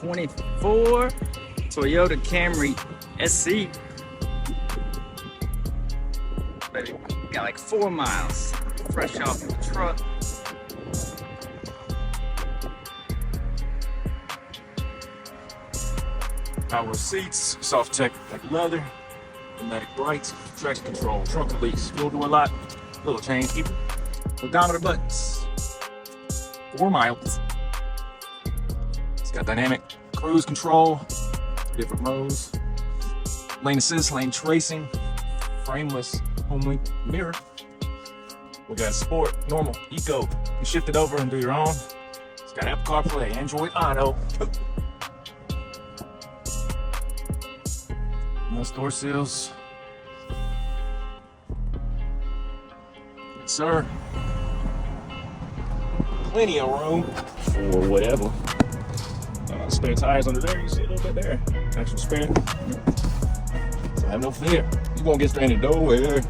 2024 Toyota Camry SE. Baby, got like 4 miles fresh off the truck. Power seats, SofTex leather, pneumatic brakes, traction control, trunk release, fuel door lock, little chain keeper, odometer buttons, 4 miles. It's got dynamic cruise control, different modes, lane assist, lane tracing, frameless home-link mirror. We got sport, normal, eco. You can shift it over and do your own. It's got Apple CarPlay, Android Auto. Nice door seals. Yes, sir. Plenty of room for whatever. Spare tires under there. You see a little bit there. Actual spare. So have no fear. You won't get stranded nowhere.